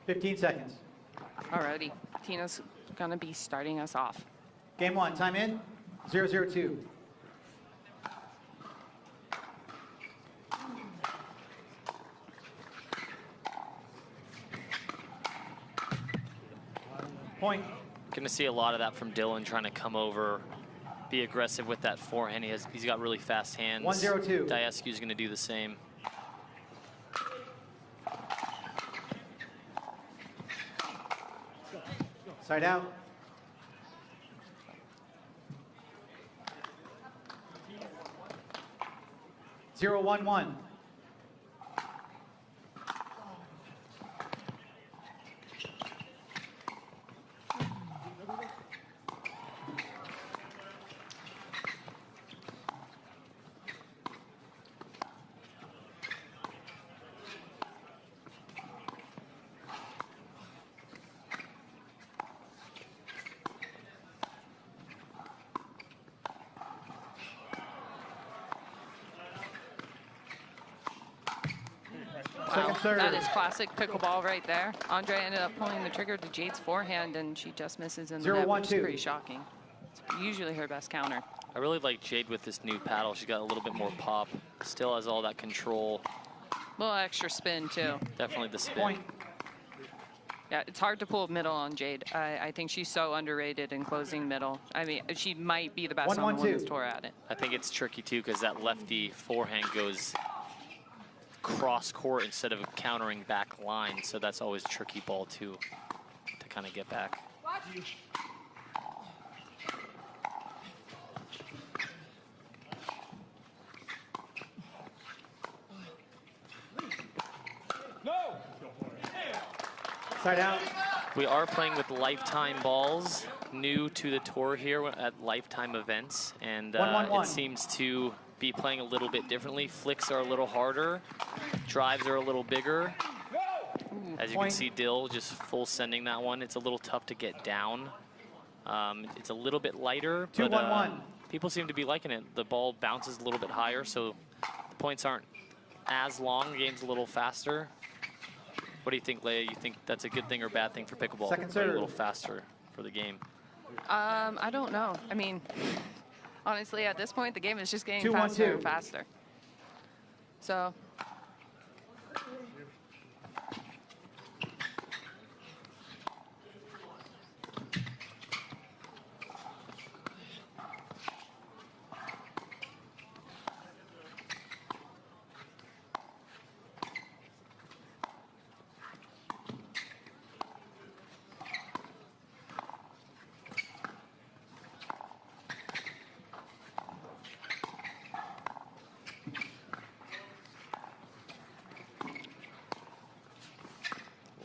15 seconds. Alrighty, Tina's gonna be starting us off. Game 1, time in, 0-0-2. Point. Going to see a lot of that from Dylan, trying to come over, be aggressive with that forehand. He's got really fast hands. 1-0-2. Daescu's going to do the same. Side out. Zero, 1-1. Wow, that is classic pickleball right there. Andrei ended up pulling the trigger to Jade's forehand, and she just misses in the net, which is pretty shocking. It's usually her best counter. I really like Jade with this new paddle. She's got a little bit more pop. Still has all that control. A little extra spin, too. Definitely the spin. Point. Yeah, it's hard to pull middle on Jade. I think she's so underrated in closing middle. I mean, she might be the best on the women's tour at it. I think it's tricky, too, because that lefty forehand goes cross court instead of countering back line, so that's always a tricky ball too to kind of get back. No. Side out. We are playing with lifetime balls, new to the tour here at lifetime events, and it seems to be playing a little bit differently. Flicks are a little harder, drives are a little bigger. As you can see, Dill just full sending that one. It's a little tough to get down. It's a little bit lighter, but people seem to be liking it. The ball bounces a little bit higher, so the points aren't as long. The game's a little faster. What do you think, Leia? You think that's a good thing or bad thing for pickleball? Second serve. A little faster for the game. I don't know. I mean, honestly, at this point, the game is just getting faster and faster. So.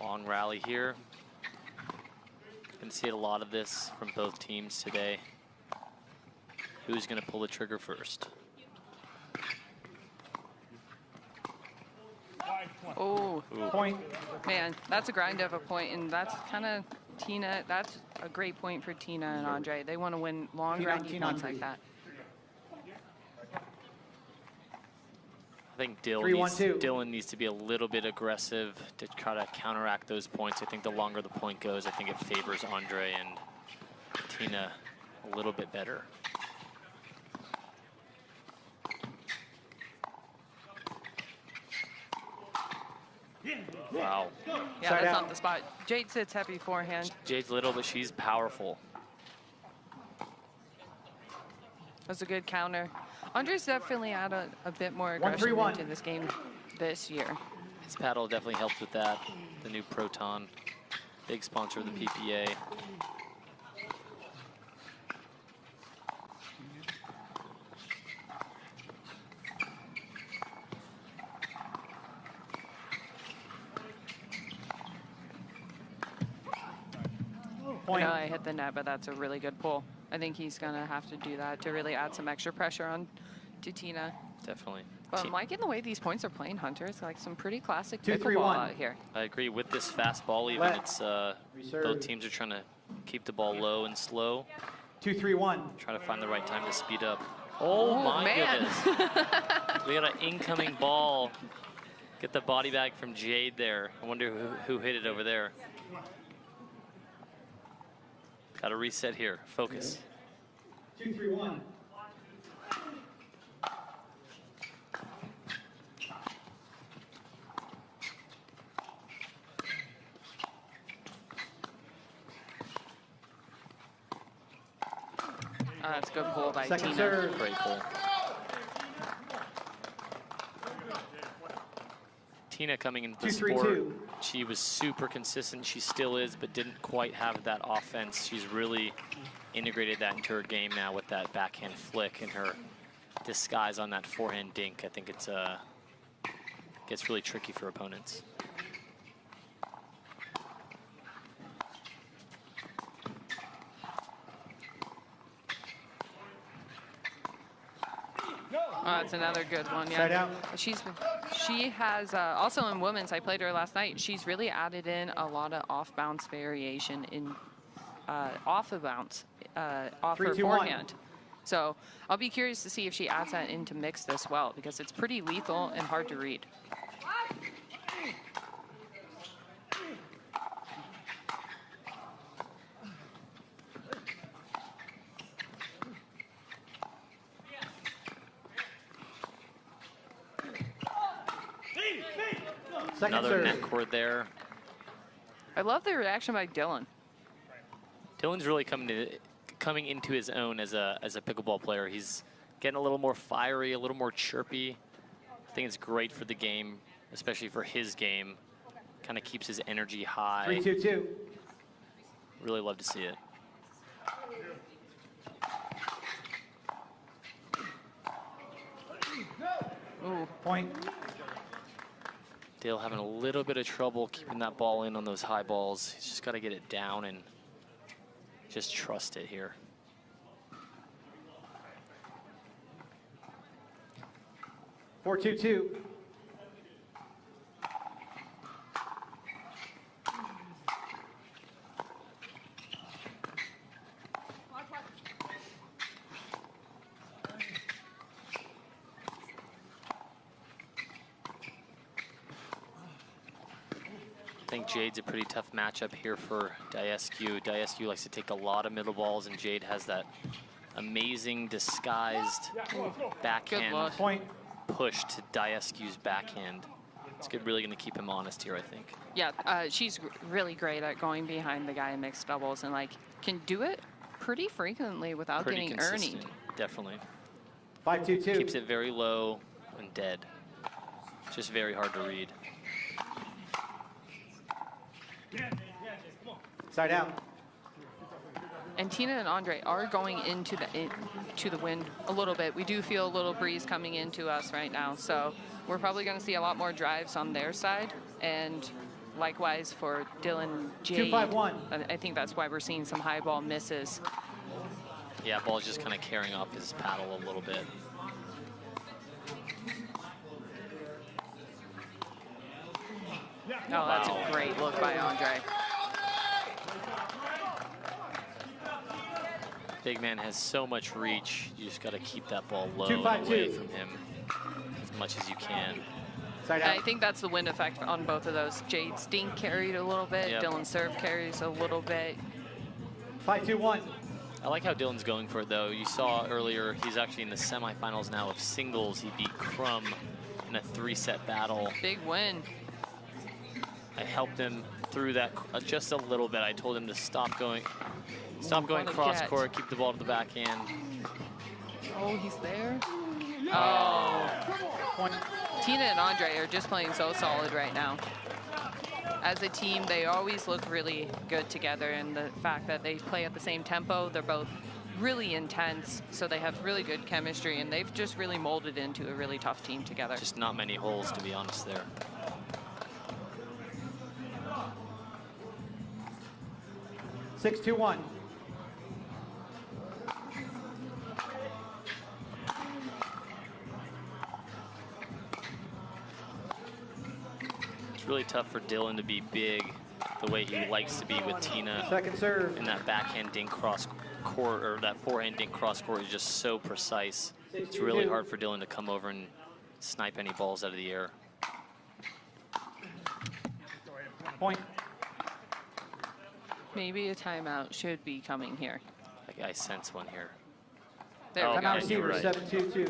Long rally here. You can see a lot of this from both teams today. Who's going to pull the trigger first? Oh, point. Man, that's a grind of a point, and that's kind of Tina. That's a great point for Tina and Andrei. They want to win long, grindy points like that. I think Dylan needs to be a little bit aggressive to try to counteract those points. I think the longer the point goes, I think it favors Andrei and Tina a little bit better. Wow. Yeah, that's off the spot. Jade sits heavy forehand. Jade's little, but she's powerful. That's a good counter. Andrei's definitely had a bit more aggression into this game this year. His paddle definitely helps with that. The new Proton, big sponsor of the PPA. I know I hit the net, but that's a really good pull. I think he's going to have to do that to really add some extra pressure on to Tina. Definitely. Well, I'm liking the way these points are playing, Hunter. It's like some pretty classic pickleball out here. I agree. With this fast ball, even it's both teams are trying to keep the ball low and slow. 2-3-1. Trying to find the right time to speed up. Oh my goodness. We got an incoming ball. Get the body bag from Jade there. I wonder who hit it over there. Got to reset here. Focus. 2-3-1. That's a good pull by Second Tina. serve. Great pull. Tina coming into the sport, 2-3-2. she was super consistent. She still is, but didn't quite have that offense. She's really integrated that into her game now with that backhand flick and her disguise on that forehand dink. I think it's gets really tricky for opponents. Oh, that's another good one. Side Yeah, out. she has also in women's. I played her last night. She's really added in a lot of off bounce variation in off of bounce off 3, her 2, 1. forehand. So I'll be curious to see if she adds that into mixed as well, because it's pretty lethal and hard to read. Second Another serve. net cord there. I love the reaction by Dylan. Dylan's really coming into his own as a pickleball player. He's getting a little more fiery, a little more chirpy. I think it's great for the game, especially for his game. Kind of keeps his energy high. 3-2-2. Really love to see it. Ooh. Point. Dale having a little bit of trouble keeping that ball in on those high balls. He's just got to get it down and just trust it here. Four, 2-2. I think Jade's a pretty tough matchup here for Daescu. Daescu likes to take a lot of middle balls, and Jade has that amazing disguised backhand Point. push to Daescu's backhand. It's really going to keep him honest here, I think. Yeah, she's really great at going behind the guy in mixed doubles and can do it pretty frequently without Pretty getting consistent, earned. definitely. 5-2-2. Keeps it very low and dead. Just very hard to read. Side out. And Tina and Andrei are going into the wind a little bit. We do feel a little breeze coming into us right now, so we're probably going to see a lot more drives on their side, and likewise for Dylan, Jade. 2-5-1. I think that's why we're seeing some high ball misses. Yeah, ball's just kind of carrying off his paddle a little bit. Oh, that's a great look by Andrei. Big man has so much reach. You just got to keep that ball low 2-5-2. and away from him as much as you can. Side I out. think that's the wind effect on both of those. Jade's dink carried a little bit. Yep. Dylan's serve carries a little bit. 5-2-1. I like how Dylan's going for it, though. You saw earlier, he's actually in the semifinals now of singles. He beat Crum in a 3-set battle. Big win. I helped him through that just a little bit. I told him to stop going what a cross get. court, keep the ball to the backhand. Oh, he's there. Oh. Point. Tina and Andrei are just playing so solid right now. As a team, they always look really good together, and the fact that they play at the same tempo, they're both really intense, so they have really good chemistry, and they've just really molded into a really tough team together. Just not many holes, to be honest, there. 6-2-1. It's really tough for Dylan to be big the way he likes to be with Tina. Second serve. And that backhand dink cross court, or that forehand dink cross court is just so precise. It's really hard for Dylan to come over and snipe any balls out of the air. Point. Maybe a timeout should be coming here. I sense one here. There we Oh, go. Timeout yeah, you're receiver, right. 7-2-2.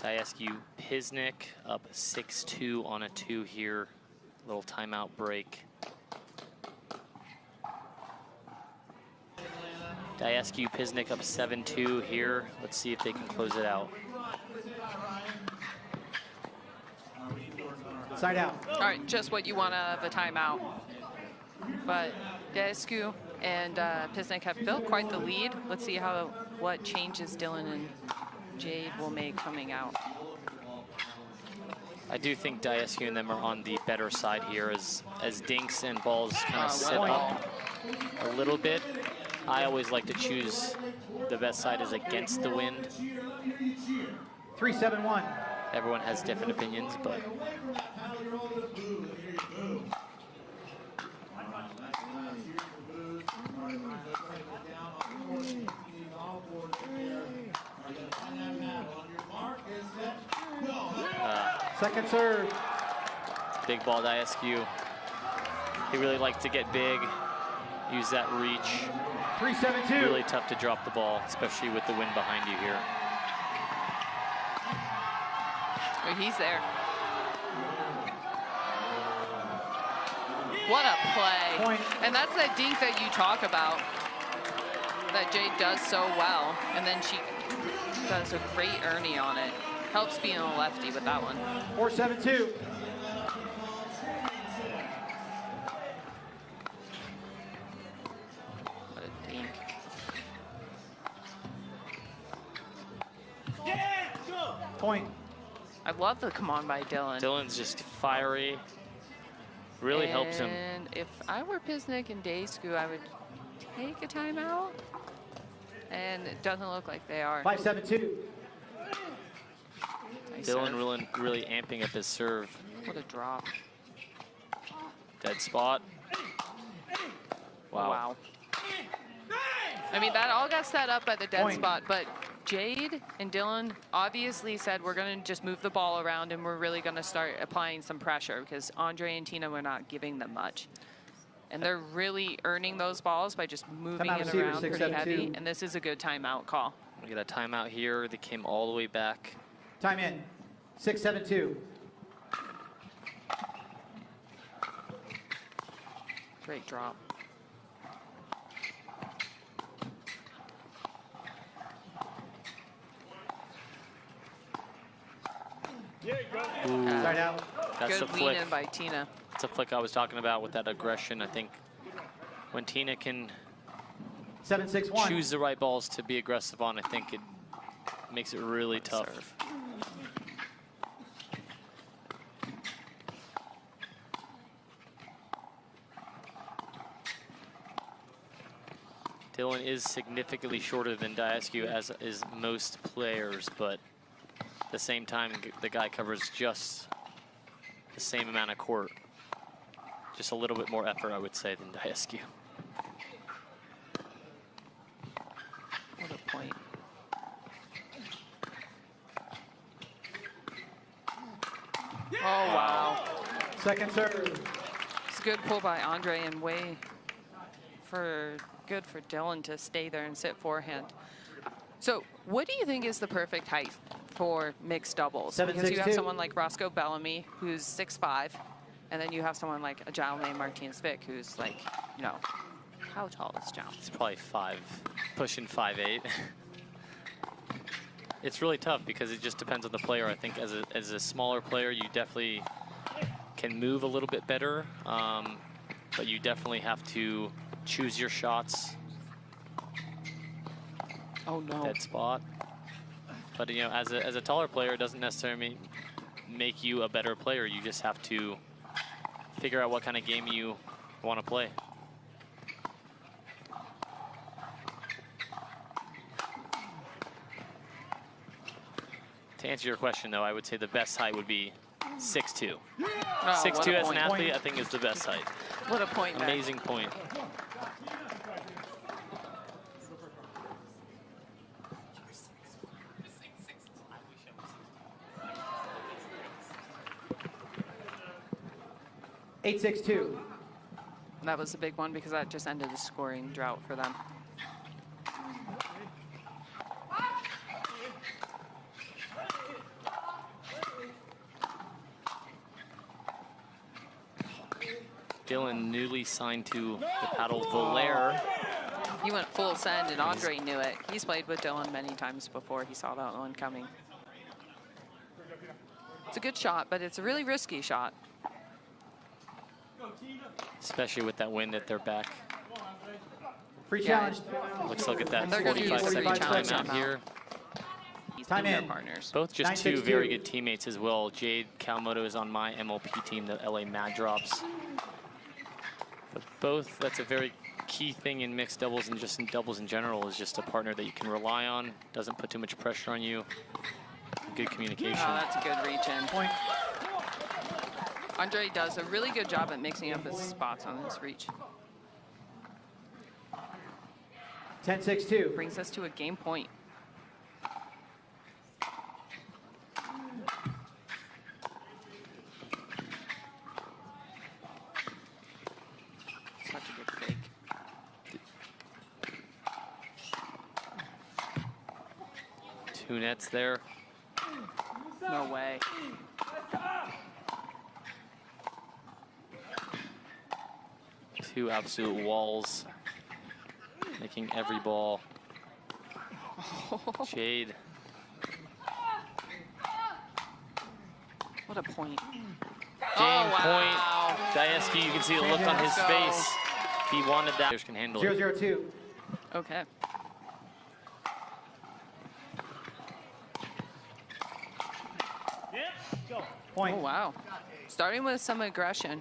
Daescu Pisnik up 6-2 on a 2 here. Little timeout break. Daescu Pisnik up 7-2 here. Let's see if they can close it out. Side out. All right, just what you want out of a timeout. But Daescu and Pisnik have built quite the lead. Let's see what changes Dylan and Jade will make coming out. I do think Daescu and them are on the better side here as dinks and balls kind of set up a little bit. I always like to choose the best side is against the wind. 3-7-1. Everyone has different opinions, but Second serve. big ball Daescu. He really likes to get big, use that reach. 3-7-2. Really tough to drop the ball, especially with the wind behind you here. Oh, he's there. What a play. Point. And that's that dink that you talk about that Jade does so well. And then she does a great Ernie on it. Helps being a lefty with that one. 4-7-2. What a dink. Point. I love the come on by Dylan. Dylan's just fiery. Really helps him. And if I were Pisnik and Daescu, I would take a timeout. And it doesn't look like they are. 5-7-2. Nice Dylan serve. really amping up his serve. What a drop. Dead spot. Wow. Wow. I mean, that all got set up by the dead Point. spot, but Jade and Dylan obviously said we're going to just move the ball around and we're really going to start applying some pressure because Andrei and Tina were not giving them much. And they're really earning those balls by just moving Timeout it receiver, around 6, pretty 7, heavy. 2. And this is a good timeout call. We get a timeout here. They came all the way back. Time in. 6-7-2. Great drop. Ooh, Side out. that's the Good lean flick. in by Tina. That's a flick I was talking about with that aggression. I think when Tina can 7-6-1. choose the right balls to be aggressive on, I think it makes it really tough. Serve. Dylan is significantly shorter than Daescu, as is most players, but at the same time, the guy covers just the same amount of court. Just a little bit more effort, I would say, than Daescu. What a point. Oh, wow. Second serve. It's a good pull by Andrei and way good for Dylan to stay there and sit forehand. So what do you think is the perfect height for mixed doubles? 7'6", Because you have 2. someone like Roscoe Bellamy, who's 6'5", and then you have someone like a Jaume Martinez-Vic, who's like, you know, how tall is Jaume? It's probably pushing 5'8". It's really tough because it just depends on the player. I think as a smaller player, you definitely can move a little bit better, but you definitely have to choose your shots. Oh no. Dead spot. But you know, as a taller player, it doesn't necessarily make you a better player. You just have to figure out what kind of game you want to play. To answer your question, though, I would say the best height would be 6'2". Oh, 6'2" as an point. athlete, I think is the best height. What a point, man. Amazing point. 8-6-2. That was a big one because that just ended the scoring drought for them. Dylan newly signed to the paddle Veolia. He went full send, and Andrei knew it. He's played with Dylan many times before. He saw that one coming. It's a good shot, but it's a really risky shot. Especially with that wind at their back. Free Yeah. challenge. Let's look at that They're gonna use 45-second 45 timeout timeout. here. He's Time their in. partners. Both just 9-6-2. two very good teammates as well. Jade Kawamoto is on my MLP team, the LA Mad Drops. But both, that's a very key thing in mixed doubles and just in doubles in general, is just a partner that you can rely on, doesn't put too much pressure on you, good communication. Oh, that's a good reach in. Point. Andrei does a really good job at mixing up his spots on this reach. 10-6-2. Brings us to a game point. Such a good fake. Two nets there. No way. Two absolute walls, making every ball. Jade. What a point. Game wow. point. Daescu, you can see the look on his Let's go. face. He wanted that. Can handle it. 0-0-2. Okay. Point. Oh, wow. Starting with some aggression.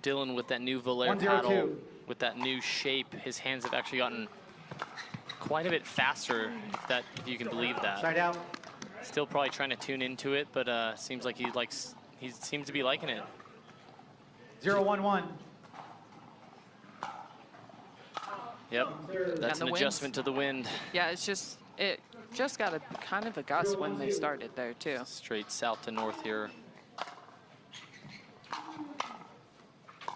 Dylan with that new Veolia 1-0-2. paddle, with that new shape, his hands have actually gotten quite a bit faster, if you can believe that. Side out. Still probably trying to tune into it, but seems like he seems to be liking it. 0-1-1. Yep, that's the an winds. adjustment to the wind. Yeah, it just got a kind of a gust when they started there too. Straight south to north here.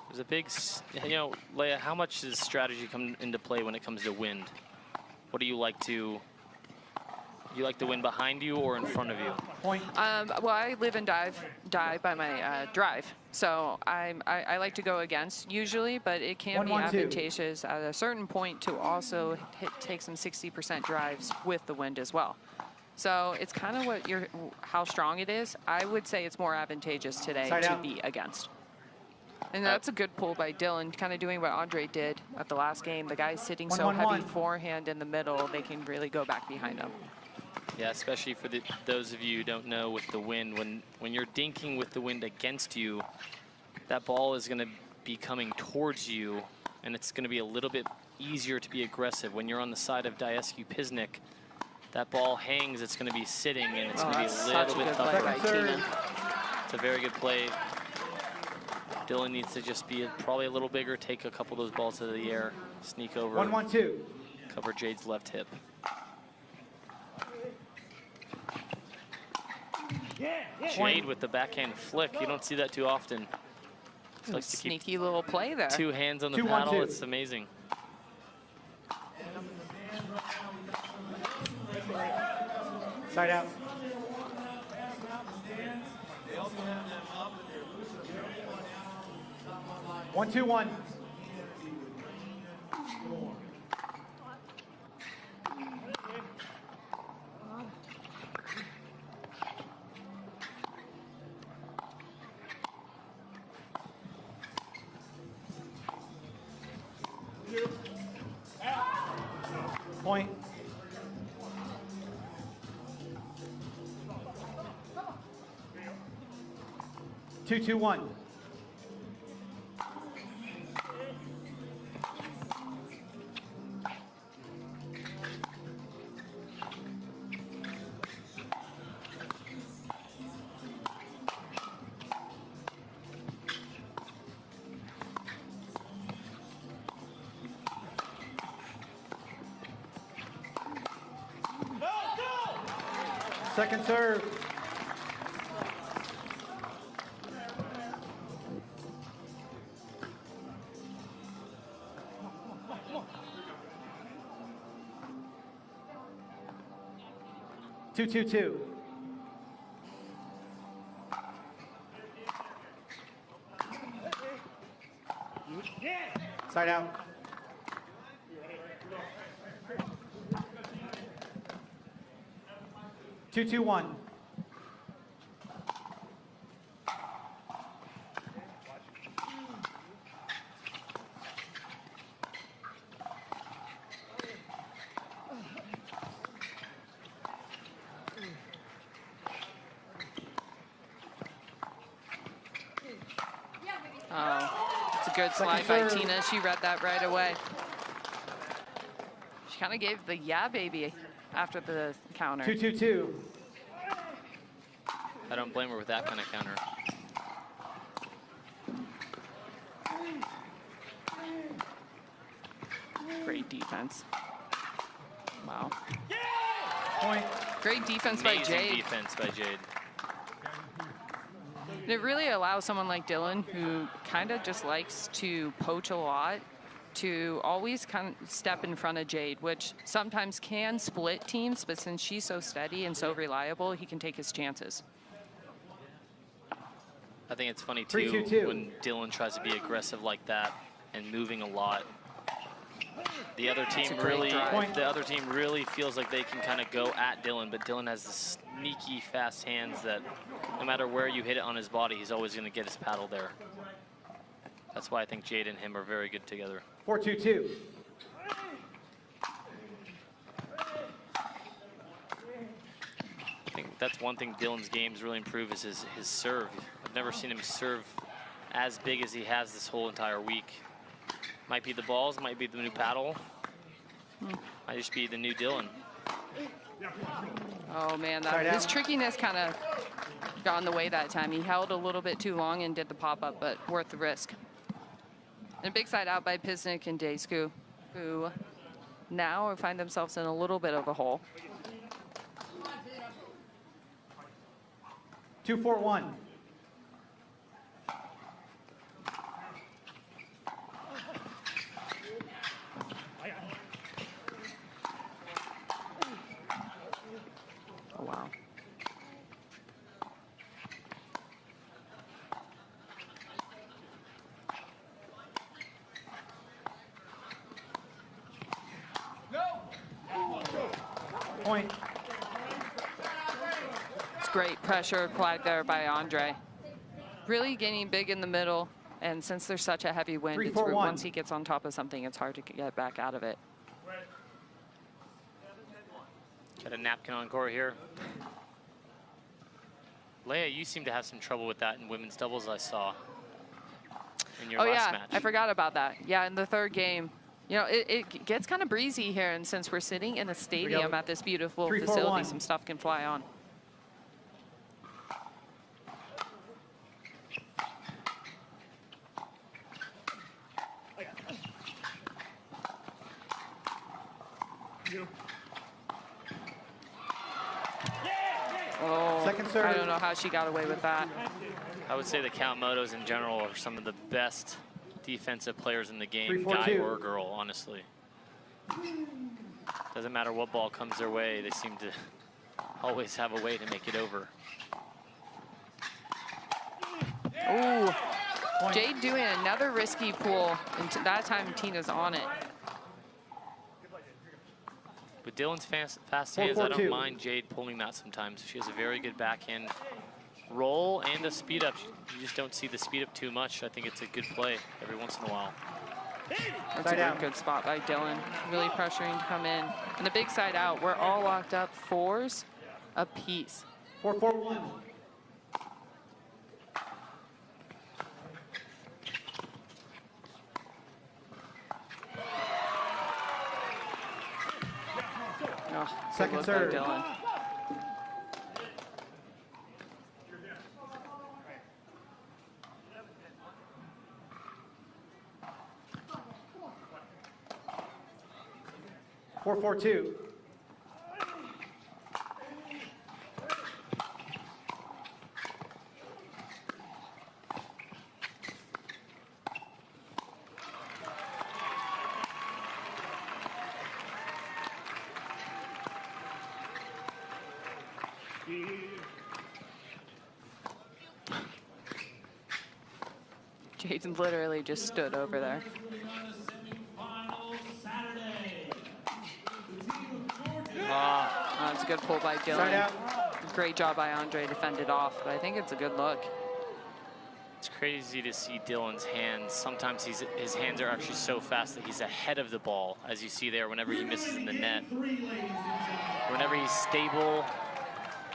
There's a big, Leia, how much does strategy come into play when it comes to wind? What do you like to, the wind behind you or in front of you? Point. Well, I live and die by my drive, so I like to go against usually, but it can be 1-1-2. advantageous at a certain point to also take some 60% drives with the wind as well. So it's kind of how strong it is. I would say it's more advantageous today Side to out. be against. And that's a good pull by Dylan, kind of doing what Andrei did at the last game. The guy's sitting so 1-1-1. heavy forehand in the middle, they can really go back behind him. Yeah, especially for those of you who don't know with the wind, when you're dinking with the wind against you, that ball is going to be coming towards you, and it's going to be a little bit easier to be aggressive. When you're on the side of Daescu Pisnik, that ball hangs, it's going to be sitting, and it's going to be a little bit play by tougher. Tina. It's a very good play. Dylan needs to just be probably a little bigger, take a couple of those balls out of the air, sneak over, 1-1-2. cover Jade's left hip. Jade with the backhand flick. You don't see that too often. Just likes to keep Sneaky little play there. two hands on the 2-1-2. paddle. It's amazing. Side out. One, 2-1. Point. Two, 2-1. Second serve. 2-2-2. Side out. Two, 2-1. Oh, it's a good slide by Tina. She read that right away. She kind of gave the yeah, baby after the counter. 2-2-2. I don't blame her with that kind of counter. Great defense. Wow. Point. Great defense Amazing by Jade. defense by Jade. It really allows someone like Dylan, who kind of just likes to poach a lot, to always kind of step in front of Jade, which sometimes can split teams, but since she's so steady and so reliable, he can take his chances. I think it's funny, too, 3-2-2. when Dylan tries to be aggressive like that and moving a lot. The other team really feels like they can kind of go at Dylan, but Dylan has the sneaky fast hands that no matter where you hit it on his body, he's always going to get his paddle there. That's why I think Jade and him are very good together. 4-2-2. I think that's one thing Dylan's game's really improved is his serve. I've never seen him serve as big as he has this whole entire week. Might be the balls, might be the new paddle. Might just be the new Dylan. Oh man, his trickiness kind of got in the way that time. He held a little bit too long and did the pop-up, but worth the risk. And a big side out by Pisnik and Daescu, who now find themselves in a little bit of a hole. 2-4-1. Oh, wow. Point. It's great pressure applied there by Andrei. Really getting big in the middle, and since there's such a heavy wind, 3-4-1. once he gets on top of something, it's hard to get back out of it. Got a napkin on court here. Leia, you seem to have some trouble with that in women's doubles, I saw in your last match. I forgot about that. Yeah, in the third game. You know, it gets kind of breezy here, and since we're sitting in a stadium at this beautiful 3-4-1. facility, some stuff can fly on. Oh, Second serve. I don't know how she got away with that. I would say the Kawamotos in general are some of the best defensive players in the game, 3-4-2. guy or girl, honestly. Doesn't matter what ball comes their way, they seem to always have a way to make it over. Ooh, Jade doing another risky pull, and that time Tina's on it. With Dylan's fast hands, I 4-4-2. don't mind Jade pulling that sometimes. She has a very good backhand roll and a speed up. You just don't see the speed up too much. I think it's a good play every once in a while. That's a good spot by Dylan. Really pressuring to come in. And the big side out, we're all locked up 4s apiece. 4-4-1. Oh, Second good look by serve. Dylan. Four, 4-2. Jade literally just stood over there. That's a good pull by Dylan. Great job by Andrei to fend it off, but I think it's a good look. It's crazy to see Dylan's hands. Sometimes his hands are actually so fast that he's ahead of the ball, as you see there, whenever he misses in the net. Whenever he's stable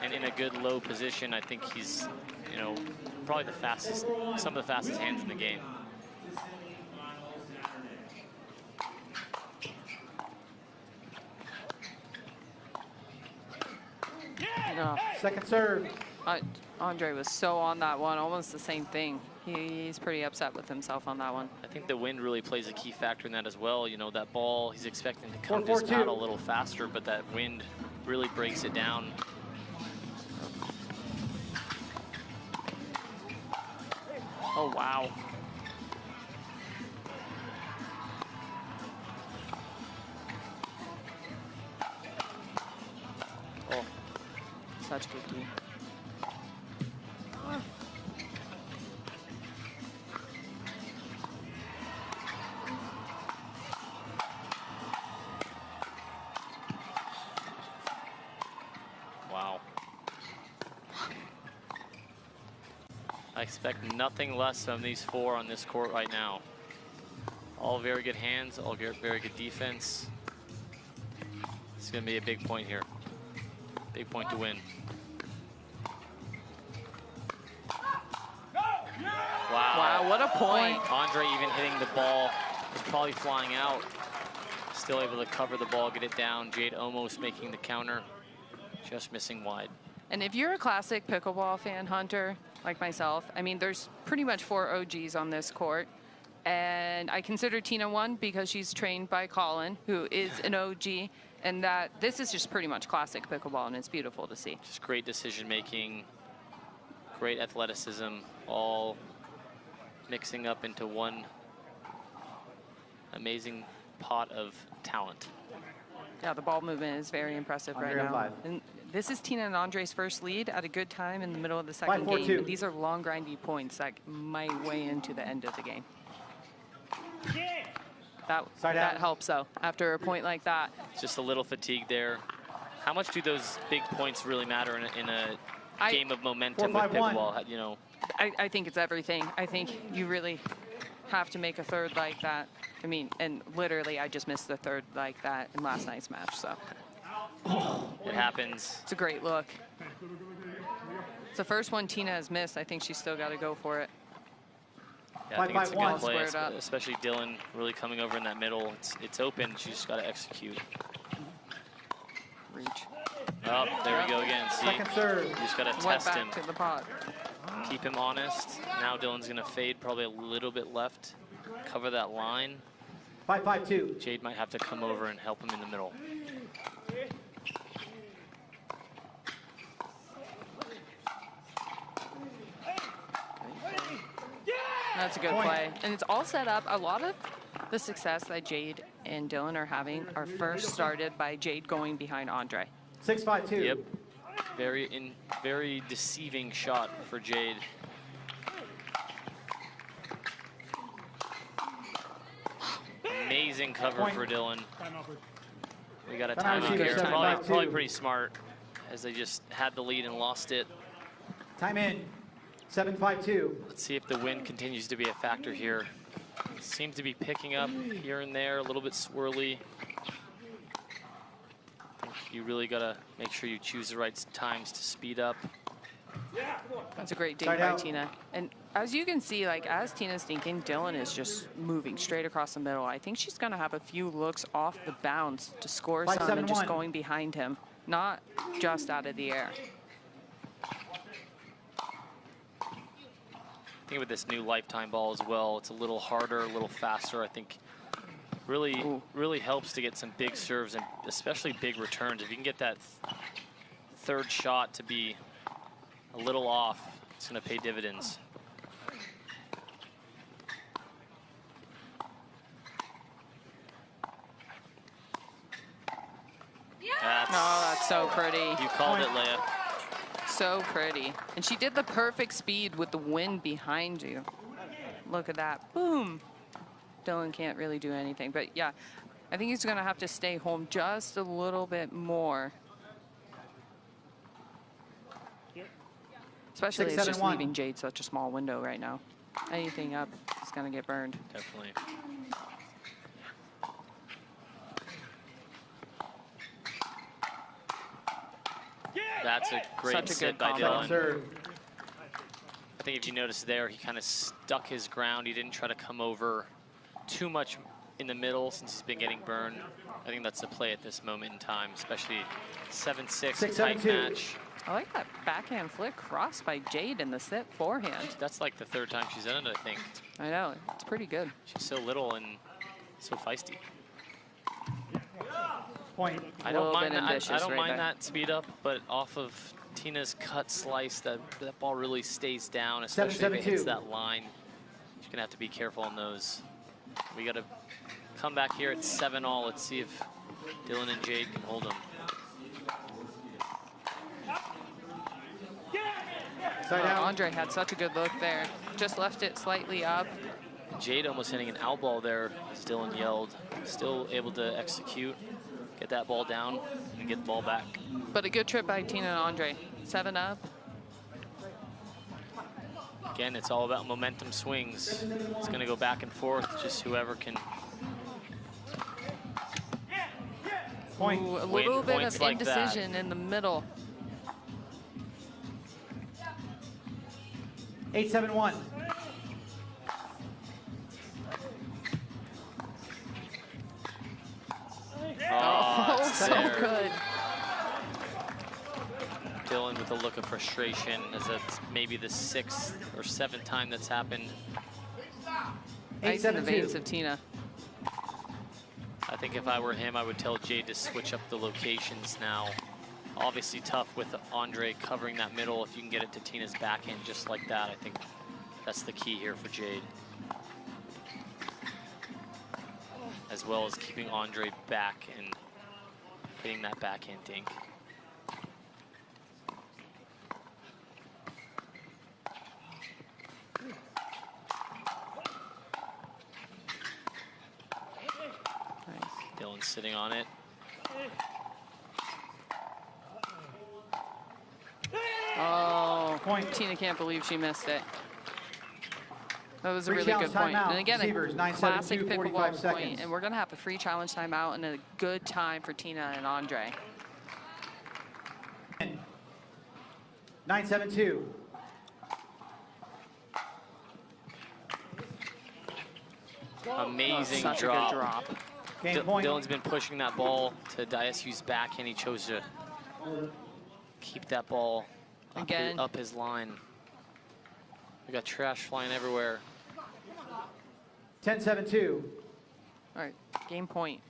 and in a good low position, I think he's, you know, probably the fastest, some of the fastest hands in the game. No. Second serve. Andrei was so on that one, almost the same thing. He's pretty upset with himself on that one. I think the wind really plays a key factor in that as well. You know, that ball, he's expecting to come 4-4-2. just out a little faster, but that wind really breaks it down. Oh, wow. Oh, such good D. wow. I expect nothing less from these four on this court right now. All very good hands, all very good defense. It's going to be a big point here. Big point to win. Wow. Wow, what a point. Andrei even hitting the ball. Was probably flying out. Still able to cover the ball, get it down. Jade almost making the counter. Just missing wide. And if you're a classic pickleball fan, Hunter, like myself, I mean, there's pretty much 4 OGs on this court. And I consider Tina one because she's trained by Colin, who is an OG. And that this is just pretty much classic pickleball, and it's beautiful to see. Just great decision making, great athleticism, all mixing up into one amazing pot of talent. Yeah, the ball movement is very impressive right now. And this is Tina and Andrei's first lead at a good time in the middle of the second game. And these are long, grindy points that might weigh into the end of the game. That helps, though, after a point like that. Just a little fatigue there. How much do those big points really matter in a game of momentum with pickleball? You know, I think it's everything. I think you really have to make a third like that. I mean, and literally, I just missed the third like that in last night's match, so. It happens. It's a great look. It's the first one Tina has missed. I think she's still got to go for it. Yeah, I think it's a good play, especially Dylan really coming over in that middle. It's open. She's just got to execute. Reach. Oh, there we go again. See, second serve. You just got to test him. To the pot. Keep him honest. Now Dylan's going to fade, probably a little bit left. Cover that line. 5-5-2. Jade might have to come over and help him in the middle. That's a good play. And it's all set up. A lot of the success that Jade and Dylan are having are first started by Jade going behind Andrei. 6-5-2. Yep. Very deceiving shot for Jade. Amazing cover for Dylan. We got a timeout here. Probably pretty smart, as they just had the lead and lost it. Time in. 7-5-2. Let's see if the wind continues to be a factor here. It seems to be picking up here and there, a little bit swirly. I think you really got to make sure you choose the right times to speed up. That's a great dig by Tina. And as you can see, like as Tina's thinking, Dylan is just moving straight across the middle. I think she's going to have a few looks off the bounce to score some and just going behind him, not just out of the air. I think with this new lifetime ball as well, it's a little harder, a little faster. I think really helps to get some big serves and especially big returns. If you can get that third shot to be a little off, it's going to pay dividends. Oh, that's so pretty. You called it, Leia. so pretty. And she did the perfect speed with the wind behind you. Look at that. Boom. Dylan can't really do anything. But yeah, I think he's going to have to stay home just a little bit more. Especially it's just leaving Jade such a small window right now. Anything up is going to get burned. Definitely. That's a great sit by Dylan. I think if you notice there, he kind of stuck his ground. He didn't try to come over too much in the middle since he's been getting burned. I think that's the play at this moment in time, especially 7-6 tight match. I like that backhand flick crossed by Jade in the set forehand. That's like the third time she's done it, I think. I know, it's pretty good. She's so little and so feisty. Point. I don't mind that speed up, but off of Tina's cut slice, that ball really stays down, especially if it hits that line. She's gonna have to be careful on those. We gotta come back here at 7-all. Let's see if Dylan and Jade can hold them. Andrei had such a good look there. Just left it slightly up. Jade almost hitting an out ball there, as Dylan yelled. Still able to execute, get that ball down, and get the ball back. But a good trip by Tina and Andrei. 7 up. Again, it's all about momentum swings. It's going to go back and forth, just whoever can. Point. Ooh, a little bit of indecision in the middle. 8-7-1. Oh, so good. Dylan with a look of frustration, as that's maybe the 6th or 7th time that's happened. Ice in the veins of Tina. I think if I were him, I would tell Jade to switch up the locations now. Obviously tough with Andrei covering that middle. If you can get it to Tina's backhand just like that, I think that's the key here for Jade. As well as keeping Andrei back and hitting that backhand dink. Nice. Dylan sitting on it. Oh, point. Tina can't believe she missed it. That was a really good point. And again, a classic pickleball point. And we're going to have a free challenge timeout and a good time for Tina and Andrei. 9-7-2. Amazing such drop. a good drop. Dylan's been pushing that ball to Daescu's back, and he chose to keep that ball up his line. We got trash flying everywhere. 10-7-2. All right, game point.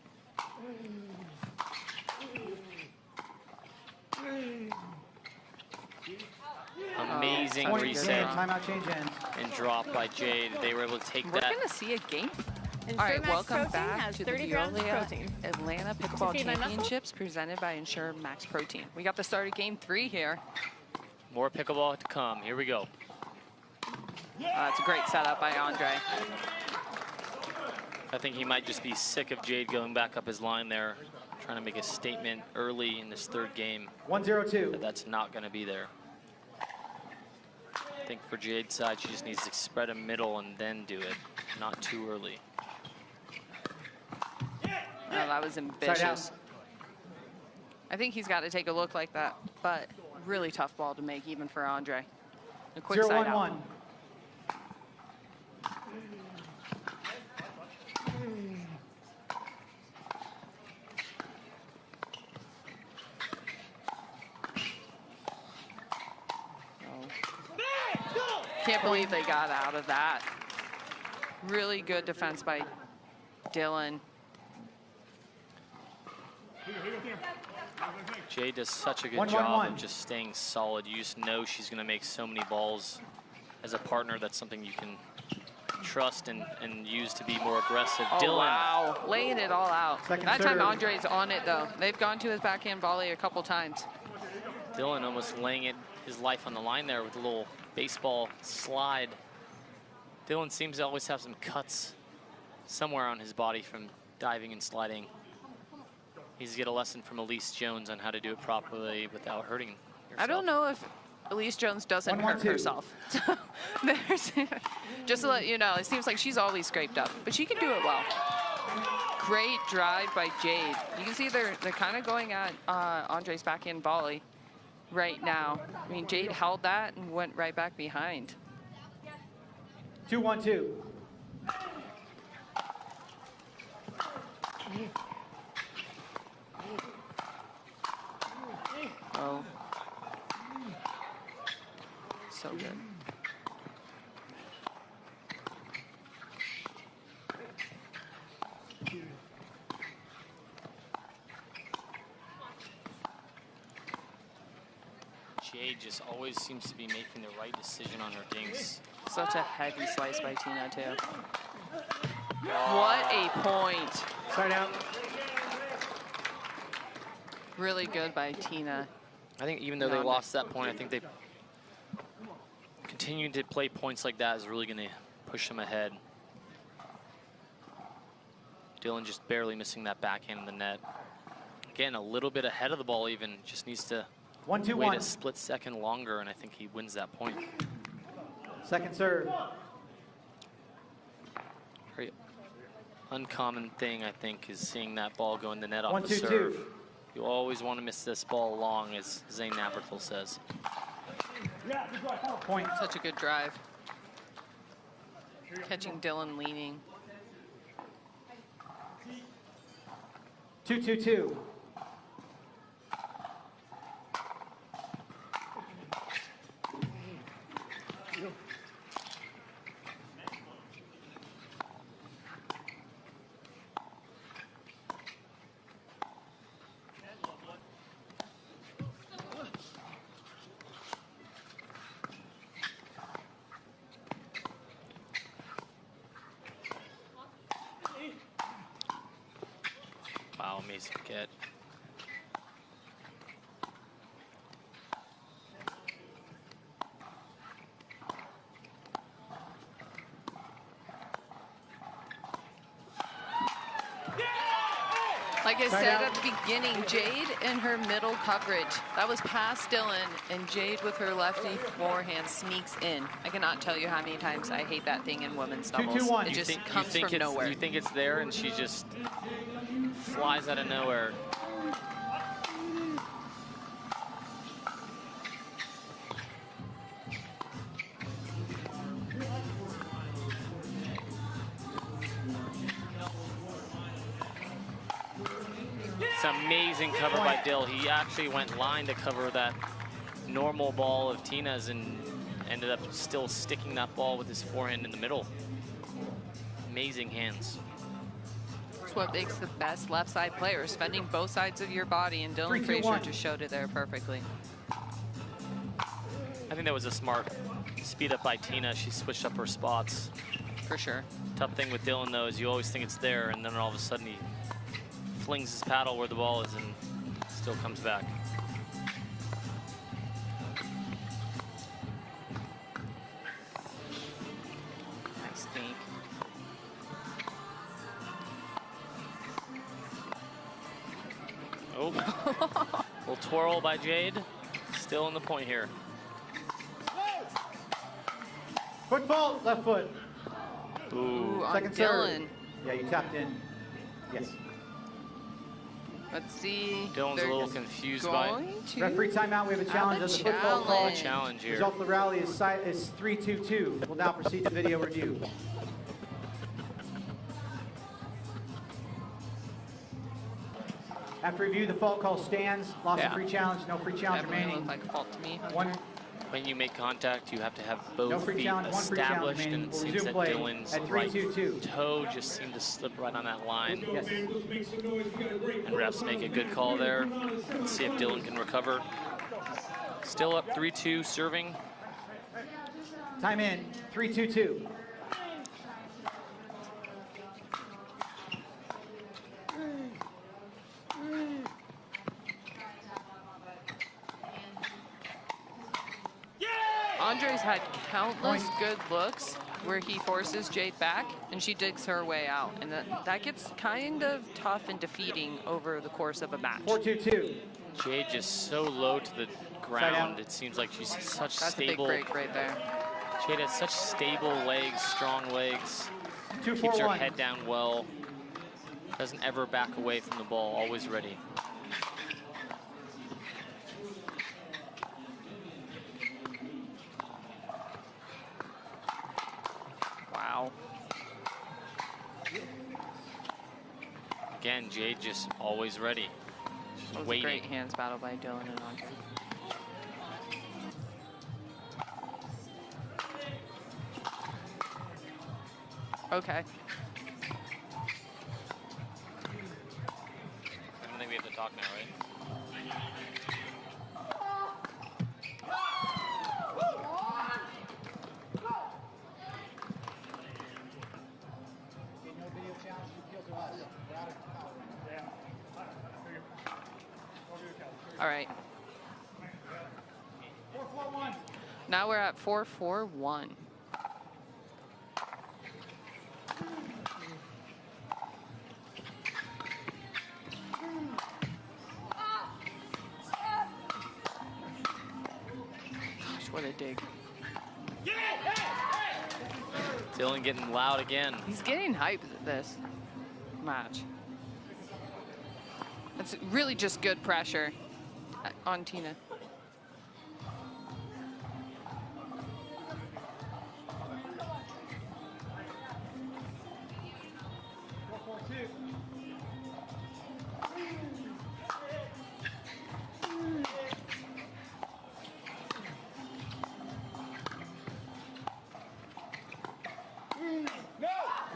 Amazing reset. Timeout change ends. And drop by Jade. They were able to take that. We're going to see a game. All right, welcome back to the Veolia Atlanta Pickleball Championships presented by Ensure Max Protein. We got the start of game 3 here. More pickleball to come. Here we go. That's a great setup by Andrei. I think he might just be sick of Jade going back up his line there, trying to make a statement early in this 3rd game. 1-0-2. That's not going to be there. I think for Jade's side, she just needs to spread a middle and then do it, not too early. Oh, that was ambitious. I think he's got to take a look like that, but really tough ball to make even for Andrei. A quick side out. 0-1-1. Can't believe they got out of that. Really good defense by Dylan. Jade does such a good job of just staying solid. You just know she's going to make so many balls. As a partner, that's something you can trust and use to be more aggressive. Oh, Dylan. Wow, laying it all out. That time Andrei's on it, though. They've gone to his backhand volley a couple times. Dylan almost laying his life on the line there with a little baseball slide. Dylan seems to always have some cuts somewhere on his body from diving and sliding. He's to get a lesson from Elise Jones on how to do it properly without hurting yourself. I don't know if Elise Jones doesn't hurt herself. Just to let you know, it seems like she's always scraped up, but she can do it well. Great drive by Jade. You can see they're kind of going at Andrei's backhand volley right now. I mean, Jade held that and went right back behind. 2-1-2. Oh. So good. Jade just always seems to be making the right decision on her dinks. Such a heavy slice by Tina, too. What a point. Side out. Really good by Tina. I think even though they lost that point, I think they continuing to play points like that is really going to push them ahead. Dylan just barely missing that backhand in the net. Again, a little bit ahead of the ball even. Just needs to wait a split second longer, and I think he wins that point. Second serve. Very uncommon thing, I think, is seeing that ball go in the net off the 1-2-2. serve. You always want to miss this ball long, as Zane Naberthal says. Point. Such a good drive. Catching Dylan leaning. 2-2-2. Wow, amazing get. Like I said at the beginning, Jade in her middle coverage. That was past Dylan, and Jade with her lefty forehand sneaks in. I cannot tell you how many times I hate that thing in women's doubles. 2-2-1. It just comes from nowhere. You think it's there, and she just flies out of nowhere. It's an amazing cover by Dill. He actually went line to cover that normal ball of Tina's and ended up still sticking that ball with his forehand in the middle. Amazing hands. That's what makes the best left side player, spending both sides of your body, and Dylan Frazier just showed it there perfectly. I think that was a smart speed up by Tina. She switched up her spots. For sure. Tough thing with Dylan, though, is you always think it's there, and then all of a sudden he flings his paddle where the ball is and still comes back. Nice dink. Oh, little twirl by Jade. Still in the point here. Foot fault, left foot. Ooh. Second serve. Yeah, you tapped in. Yes. Let's see. Dylan's a little confused by it. Referee timeout. We have a challenge as a foot fault call. Challenge here. Result of the rally is 3-2-2. We'll now proceed to video review. After review, the fault call stands. Loss of free challenge. No free challenge remaining. Looked like a fault to me. When you make contact, you have to have both free feet challenge, established, and it we'll seems that play Dylan's at right 3-2-2. toe just seemed to slip right on that line. Yes. And refs make a good call there. Let's see if Dylan can recover. Still up 3-2, serving. Time in, 3-2-2. Andrei's had countless good looks where he forces Jade back and she digs her way out. And that gets kind of tough and defeating over the course of a match. 4-2-2. Jade just so low to the ground. It seems like she's such That's stable. a big break right there. Jade has such stable legs, strong legs. 2-4-1. Keeps her head down well. Doesn't ever back away from the ball, always ready. Wow. Again, Jade just always ready. That was waiting. a great hands battle by Dylan and Andrei. Okay. I don't think we have to talk now, right? All right. Now we're at 4-4-1. Gosh, what a dig. Dylan getting loud again. He's getting hyped at this match. It's really just good pressure on Tina.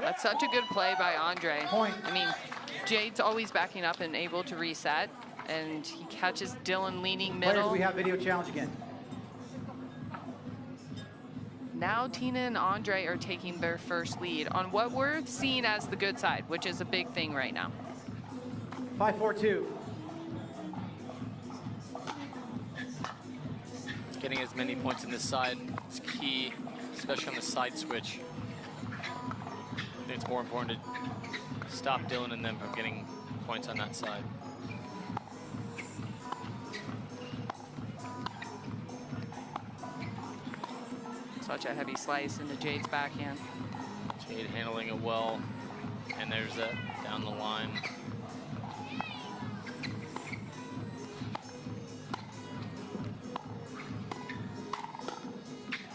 That's such a good play by Andrei. Point. I mean, Jade's always backing up and able to reset, and he catches Dylan leaning Players, middle. we have video challenge again. Now Tina and Andrei are taking their first lead on what we're seeing as the good side, which is a big thing right now. 5-4-2. Getting as many points in this side is key, especially on the side switch. I think it's more important to stop Dylan and them from getting points on that side. Such a heavy slice into Jade's backhand. Jade handling it well, and there's that down the line.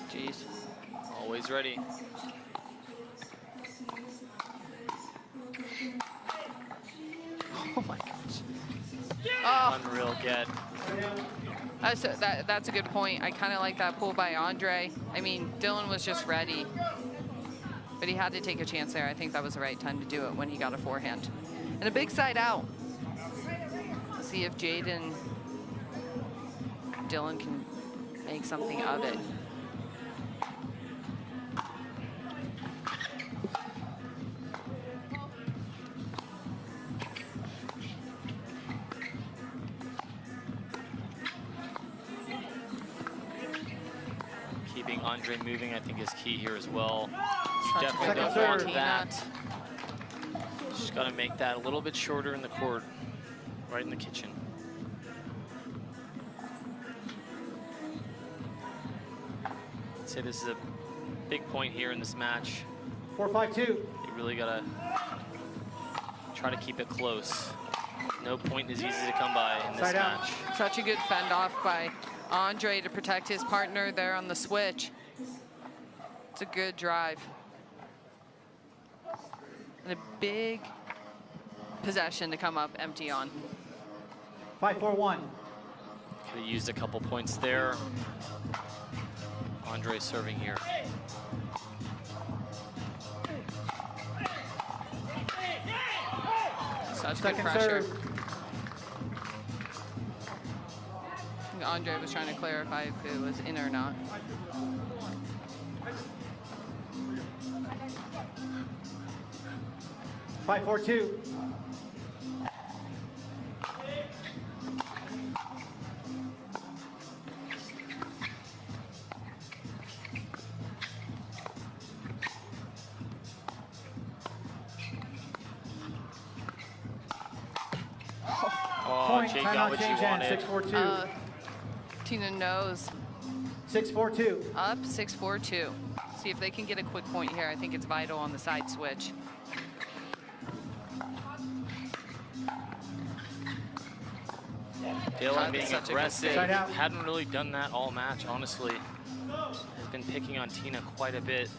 Jeez. Always ready. Oh my gosh. Oh, Unreal get. that's a good point. I kind of like that pull by Andrei. I mean, Dylan was just ready, but he had to take a chance there. I think that was the right time to do it when he got a forehand. And a big side out. Let's see if Jade and Dylan can make something of it. Keeping Andrei moving, I think, is key here as well. Such a Definitely good don't serve. want that. Just got to make that a little bit shorter in the court, right in the kitchen. I'd say this is a big point here in this match. 4-5-2. You really got to try to keep it close. No point is easy to come by in this Side out. match. Such a good fend off by Andrei to protect his partner there on the switch. It's a good drive. And a big possession to come up empty on. 5-4-1. Could have used a couple points there. Andrei serving here. Such good Second pressure. serve. I think Andrei was trying to clarify if it was in or not. Five, 4-2. point. Jade Timeout got what she change in. wanted. 6-4-2. Tina knows. 6-4-2. Up 6-4-2. See if they can get a quick point here. I think it's vital on the side switch. Dylan being aggressive. Hadn't really done that all match, honestly. Has been picking on Tina quite a bit.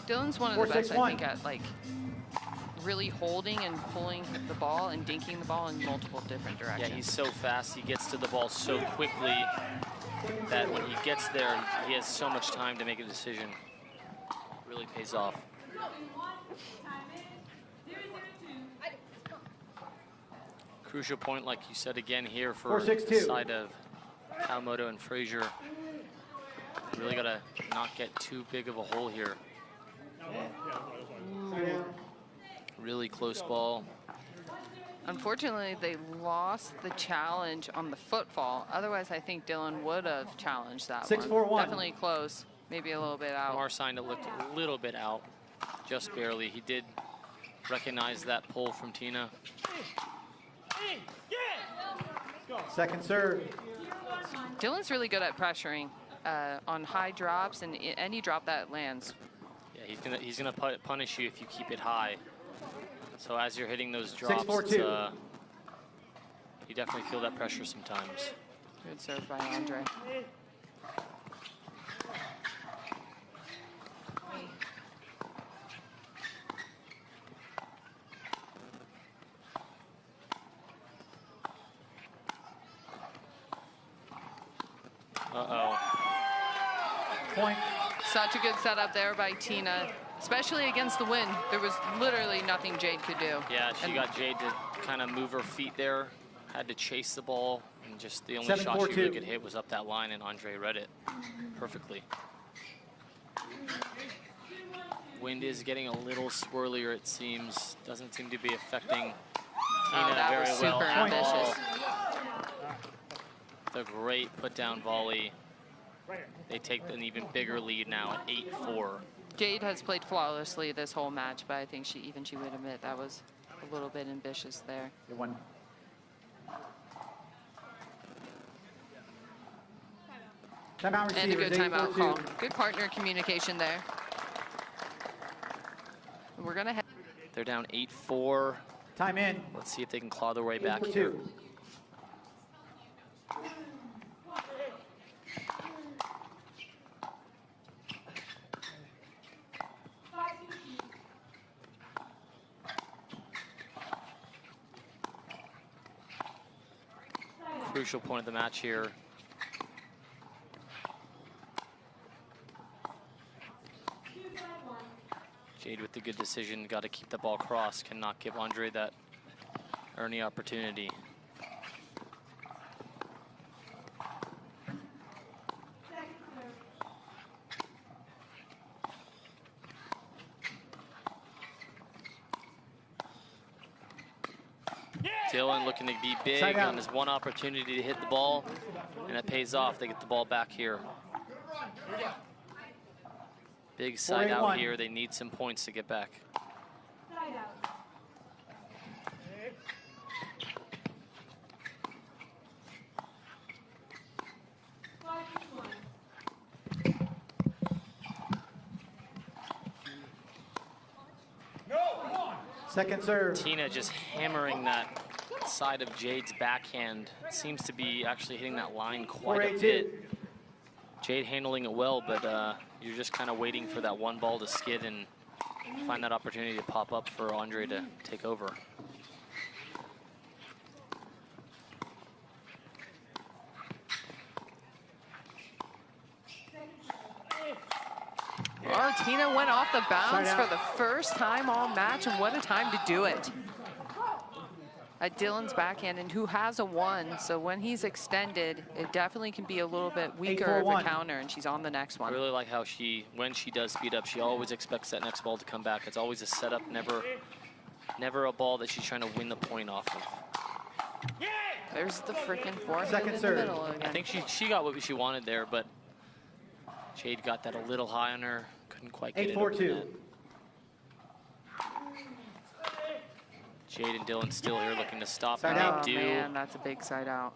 Dylan's one of the best, I think, at like really holding and pulling the ball and dinking the ball in multiple different directions. Yeah, he's so fast. He gets to the ball so quickly that when he gets there, he has so much time to make a decision. Really pays off. Crucial point, like you said again here, for the side of Kawamoto and Frazier. Really got to not get too big of a hole here. Really close ball. Unfortunately, they lost the challenge on the footfall. Otherwise, I think Dylan would have challenged that 6-4-1. Definitely close, maybe a little bit out. From our side, it looked a little bit out, just barely. He did recognize that pull from Tina. Second serve. Dylan's really good at pressuring on high drops and any drop that lands. Yeah, he's gonna punish you if you keep it high. So as you're hitting those drops, you definitely feel that pressure sometimes. Good serve by Andrei. Uh-oh. Point. Such a good setup there by Tina, especially against the wind. There was literally nothing Jade could do. Yeah, she got Jade to kind of move her feet there, had to chase the ball, and just the only shot she really could hit was up that line, and Andrei read it perfectly. Wind is getting a little swirlier, it seems. Doesn't seem to be affecting Tina that very was well. super ambitious. The great put-down volley. They take an even bigger lead now at 8-4. Jade has played flawlessly this whole match, but I think she would admit that was a little bit ambitious there. Good one. Timeout receiver. And a good timeout call. Good partner communication there. We're gonna head. They're down 8-4. Time in. Let's see if they can claw their way back here. Crucial point of the match here. Jade with the good decision, got to keep the ball cross, cannot give Andrei that early opportunity. Dylan looking to be big on his one opportunity to hit the ball, and it pays off. They get the ball back here. Big side out here. They need some points to get back. Second serve. Tina just hammering that side of Jade's backhand. Seems to be actually hitting that line quite a bit. Jade handling it well, but you're just kind of waiting for that one ball to skid and find that opportunity to pop up for Andrei to take over. Well, Tina went off the bounce for the first time all match, and what a time to do it. At Dylan's backhand, and who has a 1, so when he's extended, it definitely can be a little bit weaker of a counter, and she's on the next one. I really like how when she does speed up, she always expects that next ball to come back. It's always a setup, never a ball that she's trying to win the point off of. There's the freaking forehand Second in serve. the middle again. I think she got what she wanted there, but Jade got that a little high on her. Couldn't quite get it over the net. Jade and Dylan still here looking to stop. Side and out. they do. Man, that's a big side out.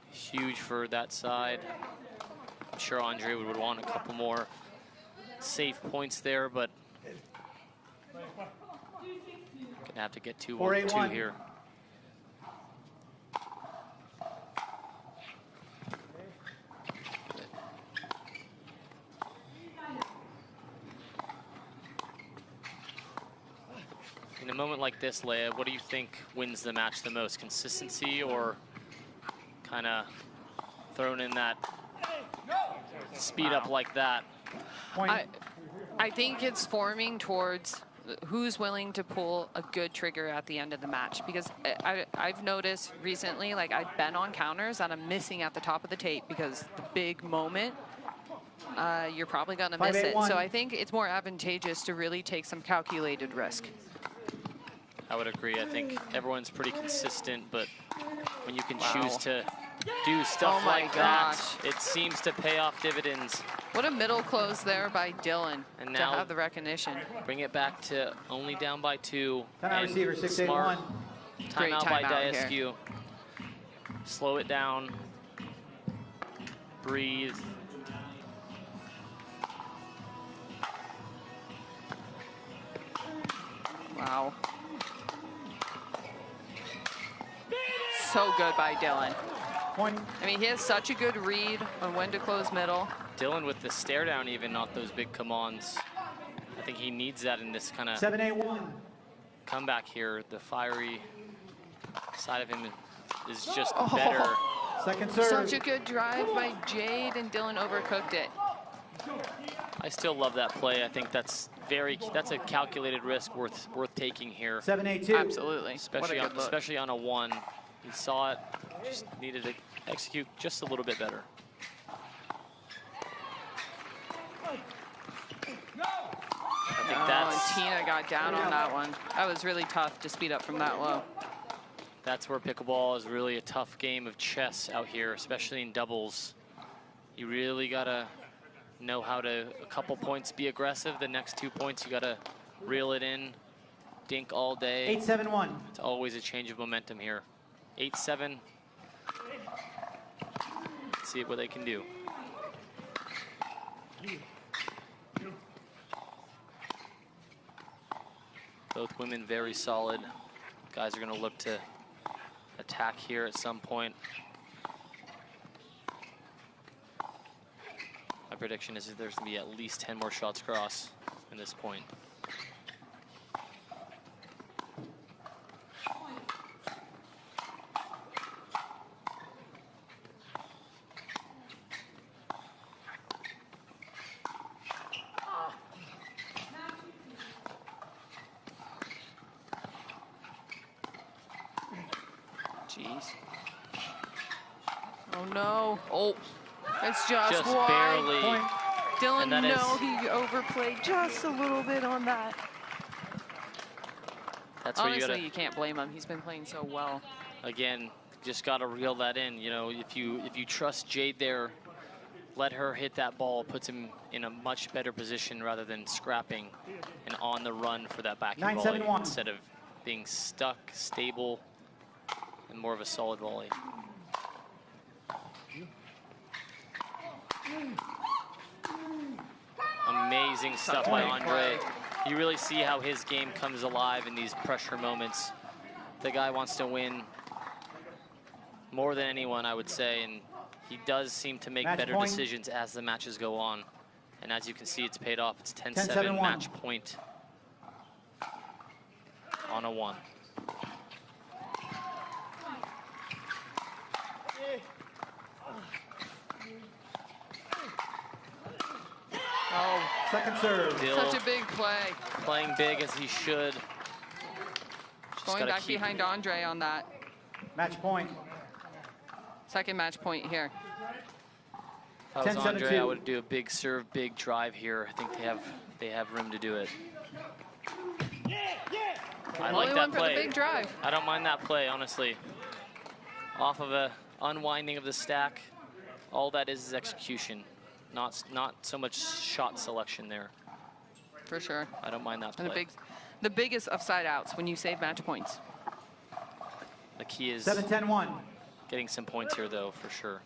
Huge for that side. I'm sure Andrei would want a couple more safe points there, but gonna have to get 2-2 here. In a moment like this, Leia, what do you think wins the match the most? Consistency or kind of thrown in that speed up like that? I think it's forming towards who's willing to pull a good trigger at the end of the match, because I've noticed recently, like, I've been on counters and I'm missing at the top of the tape because the big moment, you're probably going to miss it. So I think it's more advantageous to really take some calculated risk. I would agree. I think everyone's pretty consistent, but when you can choose to do stuff like that, it seems to pay off dividends. What a middle close there by Dylan, and now to have the recognition. Bring it back to only down by 2. Timeout receiver, 6-8-1. Timeout by Daescu. Slow it down. Breathe. Wow. So good by Dylan. Point. I mean, he has such a good read on when to close middle. Dylan with the stare down, even not those big come-ons. I think he needs that in this kind of 7-8-1 comeback here. The fiery side of him is just better. Second serve. Such a good drive by Jade, and Dylan overcooked it. I still love that play. I think that's a calculated risk worth taking here. 7-8-2. Absolutely. Especially on a 1. He saw it, just needed to execute just a little bit better. I think and Tina got down on that one. That was really tough to speed up from that low. That's where pickleball is really a tough game of chess out here, especially in doubles. You really gotta know how to, a couple points, be aggressive. The next 2 points, you gotta reel it in, dink all day. 8-7-1. It's always a change of momentum here. 8-7. Let's see what they can do. Both women very solid. Guys are going to look to attack here at some point. My prediction is that there's going to be at least 10 more shots cross in this point. Jeez. Oh no. Oh, it's just wide. Barely. Point. Dylan, no, he overplayed just a little bit on that. That's where honestly, you can't blame him. He's been playing so well. Again, just got to reel that in. You know, if you trust Jade there, let her hit that ball. Puts him in a much better position rather than scrapping and on the run for that backhand volley instead of being stuck, stable, and more of a solid volley. Amazing stuff by Andrei. You really see how his game comes alive in these pressure moments. The guy wants to win more than anyone, I would say, and he does seem to make better decisions as the matches go on. And as you can see, it's paid off. It's 10-7 match point on a 1. Oh, second serve. Such a big play. Playing big as he should. Going back behind Andrei on that. Match point. Second match point here. If I was Andrei, I would do a big serve, big drive here. I think they have room to do it. I like that play. For the big drive. I don't mind that play, honestly. Off of a unwinding of the stack, all that is execution. Not so much shot selection there. For sure. I don't mind that play. And a the biggest of side outs when you save match points. The key is 7-10-1. getting some points here, though, for sure.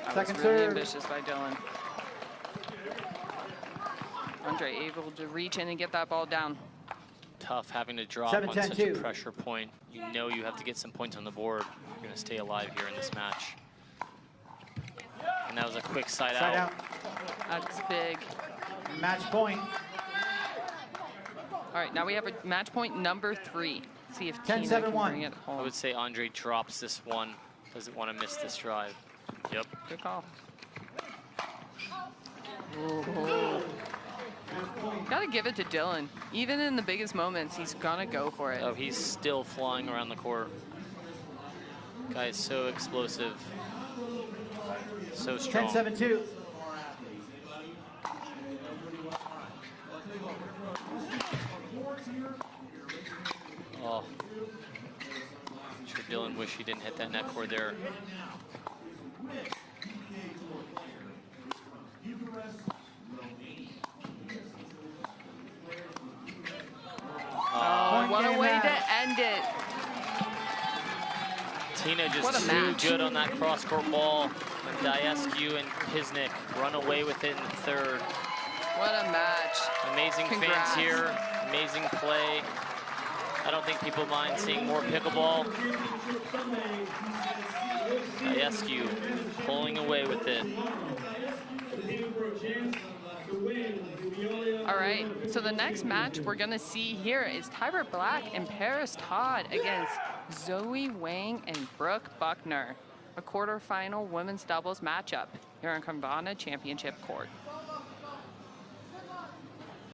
That Second was really serve. ambitious by Dylan. Andrei able to reach in and get that ball down. Tough having to drop 7-10-2. on such a pressure point. You know you have to get some points on the board if you're going to stay alive here in this match. And that was a quick side out. That's big. Match point. All right, now we have a match point number 3. See if Tina 10-7-1. can bring it home. I would say Andrei drops this one. Doesn't want to miss this drive. Yep. Good call. Ooh. Gotta give it to Dylan. Even in the biggest moments, he's gonna go for it. Oh, he's still flying around the court. Guy is so explosive. So strong. 10-7-2. Oh. I'm sure Dylan wish he didn't hit that net cord there. Oh, what a way to end it. Tina just too good on that cross-court ball. And Daescu and Pisnik run away with it in the third. What a match. Amazing Congrats. fans here, amazing play. I don't think people mind seeing more pickleball. Daescu pulling away with it. All right, so the next match we're gonna see here is Tyler Black and Paris Todd against Zoe Wang and Brooke Buckner. A quarterfinal women's doubles matchup here on Kambana Championship Court.